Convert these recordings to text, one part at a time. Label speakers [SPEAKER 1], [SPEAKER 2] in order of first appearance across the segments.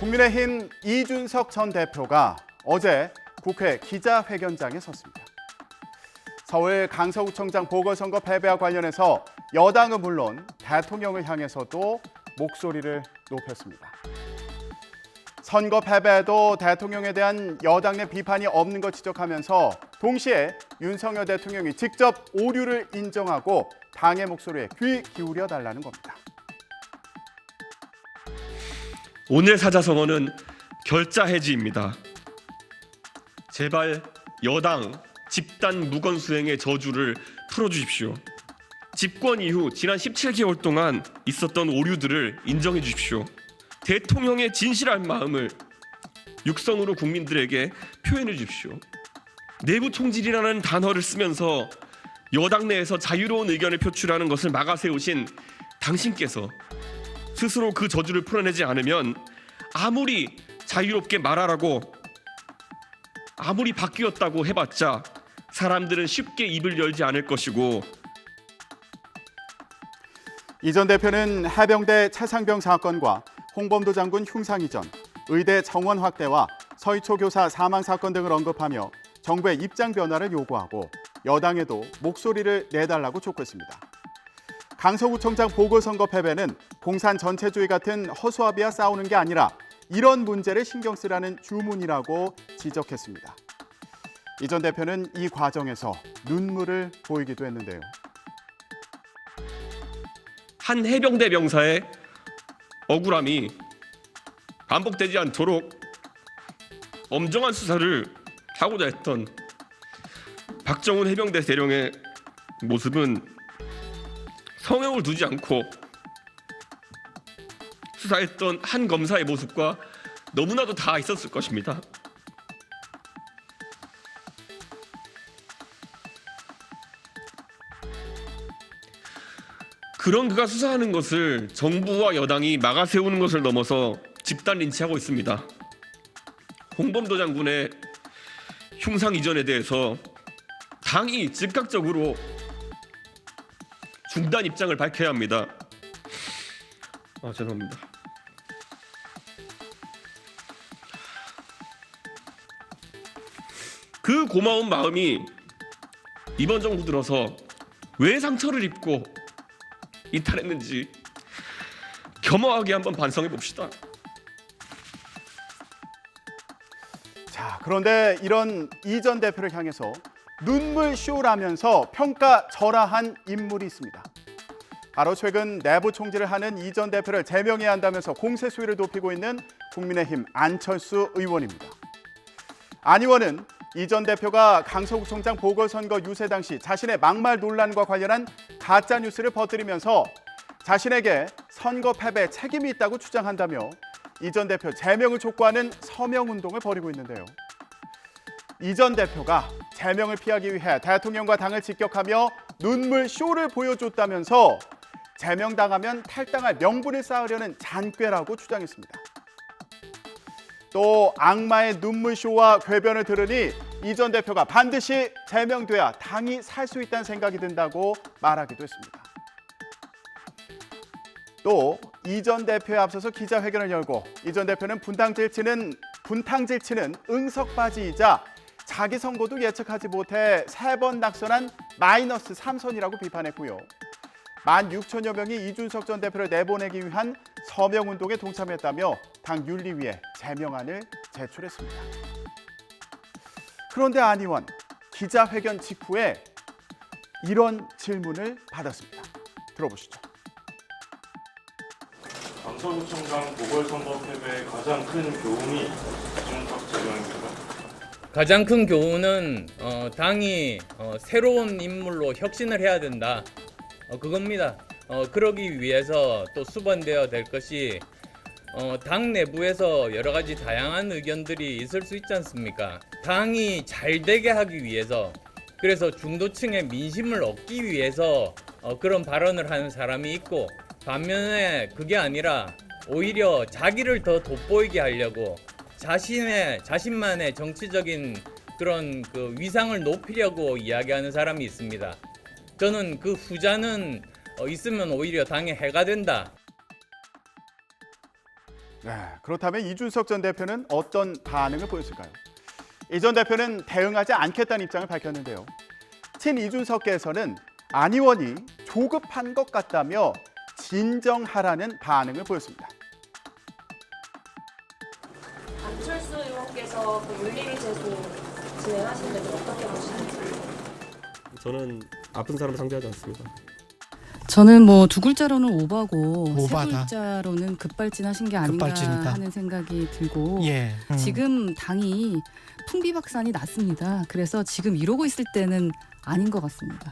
[SPEAKER 1] 국민의힘 이준석 전 대표가 어제 국회 기자회견장에 섰습니다. 서울 강서구청장 보궐선거 패배와 관련해서 여당은 물론 대통령을 향해서도 목소리를 높였습니다. 선거 패배에도 대통령에 대한 여당 내 비판이 없는 것 지적하면서 동시에 윤석열 대통령이 직접 오류를 인정하고 당의 목소리에 귀 기울여 달라는 겁니다.
[SPEAKER 2] 오늘 사자성어는 결자 해지입니다. 제발 여당 집단 무건수행의 저주를 풀어주십시오. 집권 이후 지난 17개월 동안 있었던 오류들을 인정해 주십시오. 대통령의 진실한 마음을 육성으로 국민들에게 표현해 주십시오. 내부 총질이라는 단어를 쓰면서 여당 내에서 자유로운 의견을 표출하는 것을 막아세우신 당신께서 스스로 그 저주를 풀어내지 않으면 아무리 자유롭게 말하라고 아무리 바뀌었다고 해봤자 사람들은 쉽게 입을 열지 않을 것이고.
[SPEAKER 1] 이 전 대표는 해병대 최상병 사건과 홍범도 장군 흉상 이전, 의대 정원 확대와 서희초 교사 사망 사건 등을 언급하며 정부의 입장 변화를 요구하고 여당에도 목소리를 내달라고 촉구했습니다. 강서구청장 보궐선거 패배는 공산 전체주의 같은 허수아비와 싸우는 게 아니라 이런 문제를 신경 쓰라는 주문이라고 지적했습니다. 이 전 대표는 이 과정에서 눈물을 보이기도 했는데요.
[SPEAKER 2] 한 해병대 병사의 억울함이 반복되지 않도록 엄정한 수사를 하고자 했던 박정훈 해병대 대령의 모습은 성형을 두지 않고 수사했던 한 검사의 모습과 너무나도 다 있었을 것입니다. 그런 그가 수사하는 것을 정부와 여당이 막아세우는 것을 넘어서 집단 린치하고 있습니다. 홍범도 장군의 흉상 이전에 대해서 당이 즉각적으로 중단 입장을 밝혀야 합니다. 죄송합니다. 그 고마운 마음이 이번 정부 들어서 왜 상처를 입고 이탈했는지 겸허하게 한번 반성해 봅시다.
[SPEAKER 1] 자, 그런데 이런 이 전 대표를 향해서 눈물 쇼라면서 평가절하한 인물이 있습니다. 바로 최근 내부 총질을 하는 이 전 대표를 제명해야 한다면서 공세 수위를 높이고 있는 국민의힘 안철수 의원입니다. 안 의원은 이 전 대표가 강서구청장 보궐선거 유세 당시 자신의 막말 논란과 관련한 가짜 뉴스를 퍼뜨리면서 자신에게 선거 패배에 책임이 있다고 주장한다며 이 전 대표 제명을 촉구하는 서명운동을 벌이고 있는데요. 이 전 대표가 제명을 피하기 위해 대통령과 당을 직격하며 눈물 쇼를 보여줬다면서 제명당하면 탈당할 명분을 쌓으려는 잔꾀라고 주장했습니다. 또 악마의 눈물 쇼와 궤변을 들으니 이 전 대표가 반드시 제명돼야 당이 살 수 있다는 생각이 든다고 말하기도 했습니다. 또 이 전 대표에 앞서서 기자회견을 열고 이 전 대표는 분탕질치는 응석바지이자 자기 선거도 예측하지 못해 3번 낙선한 마이너스 3선이라고 비판했고요. 16,000여 명이 이준석 전 대표를 내보내기 위한 서명운동에 동참했다며 당 윤리위에 제명안을 제출했습니다. 그런데 안 의원, 기자회견 직후에 이런 질문을 받았습니다. 들어보시죠.
[SPEAKER 3] 강서구청장 보궐선거 패배의 가장 큰 교훈이 이준석 제명입니다.
[SPEAKER 4] 가장 큰 교훈은 당이 새로운 인물로 혁신을 해야 된다. 그겁니다. 그러기 위해서 또 수반되어야 될 것이 당 내부에서 여러 가지 다양한 의견들이 있을 수 있지 않습니까? 당이 잘 되게 하기 위해서, 그래서 중도층의 민심을 얻기 위해서 그런 발언을 하는 사람이 있고, 반면에 그게 아니라 오히려 자기를 더 돋보이게 하려고 자신만의 정치적인 그런 그 위상을 높이려고 이야기하는 사람이 있습니다. 저는 그 후자는 있으면 오히려 당에 해가 된다.
[SPEAKER 1] 네, 그렇다면 이준석 전 대표는 어떤 반응을 보였을까요? 이 전 대표는 대응하지 않겠다는 입장을 밝혔는데요. 친 이준석께서는 안 의원이 조급한 것 같다며 진정하라는 반응을 보였습니다.
[SPEAKER 5] 안철수 의원께서 그 윤리위 제소 진행하신 데는 어떻게 보시는지?
[SPEAKER 6] 저는 아픈 사람을 상대하지 않습니다.
[SPEAKER 7] 저는 뭐 두 글자로는 오바고 세
[SPEAKER 8] 오바다.
[SPEAKER 7] 글자로는 급발진하신 게 아닌가
[SPEAKER 8] 급발진이다.
[SPEAKER 7] 하는 생각이 들고
[SPEAKER 8] 예.
[SPEAKER 7] 지금 당이 풍비박산이 났습니다. 그래서 지금 이러고 있을 때는 아닌 것 같습니다.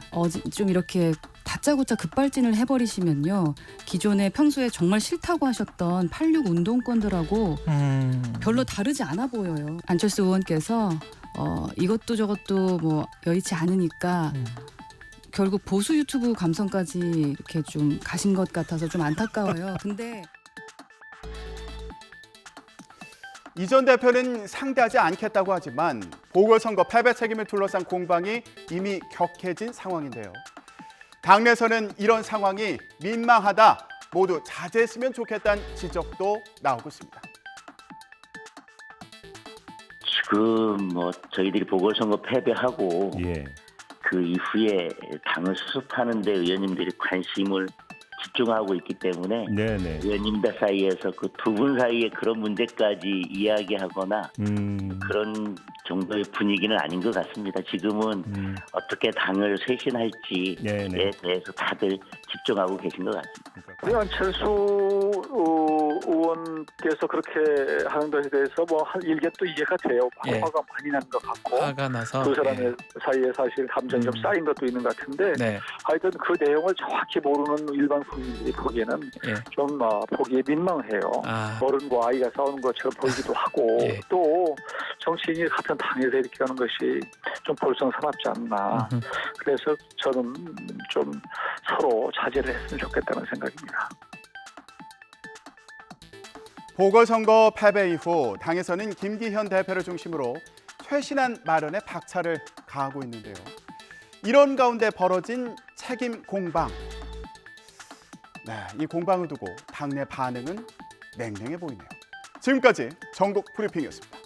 [SPEAKER 7] 좀 이렇게 다짜고짜 급발진을 해버리시면요. 기존에 평소에 정말 싫다고 하셨던 86 운동권들하고 별로 다르지 않아 보여요. 안철수 의원께서 이것도 저것도 뭐 여의치 않으니까 결국 보수 유튜브 감성까지 이렇게 좀 가신 것 같아서 좀 안타까워요. 근데
[SPEAKER 1] 이 전 대표는 상대하지 않겠다고 하지만 보궐선거 패배 책임을 둘러싼 공방이 이미 격해진 상황인데요. 당내에서는 이런 상황이 민망하다, 모두 자제했으면 좋겠다는 지적도 나오고 있습니다.
[SPEAKER 9] 지금 뭐 저희들이 보궐선거 패배하고 그 이후에 당을 수습하는 데 의원님들이 관심을 집중하고 있기 때문에 의원님들 사이에서 그 두 분 사이에 그런 문제까지 이야기하거나 그런 정도의 분위기는 아닌 것 같습니다. 지금은 어떻게 당을 쇄신할지에 대해서 다들 집중하고 계신 것 같습니다.
[SPEAKER 10] 안철수 의원께서 그렇게 하는 것에 대해서 뭐 일개 또 이해가 돼요. 화가 많이 나는 것 같고
[SPEAKER 8] 화가 나서
[SPEAKER 10] 두 사람의 사이에 사실 감정이 좀 쌓인 것도 있는 것 같은데 하여튼 그 내용을 정확히 모르는 일반 국민들이 보기에는 좀 보기에 민망해요. 어른과 아이가 싸우는 것처럼 보이기도 하고 또 정치인이 같은 당에서 이렇게 하는 것이 좀 볼썽사납지 않나. 그래서 저는 좀 서로 자제를 했으면 좋겠다는 생각입니다.
[SPEAKER 1] 보궐선거 패배 이후 당에서는 김기현 대표를 중심으로 쇄신안 마련에 박차를 가하고 있는데요. 이런 가운데 벌어진 책임 공방. 이 공방을 두고 당내 반응은 냉랭해 보이네요. 지금까지 전국 브리핑이었습니다.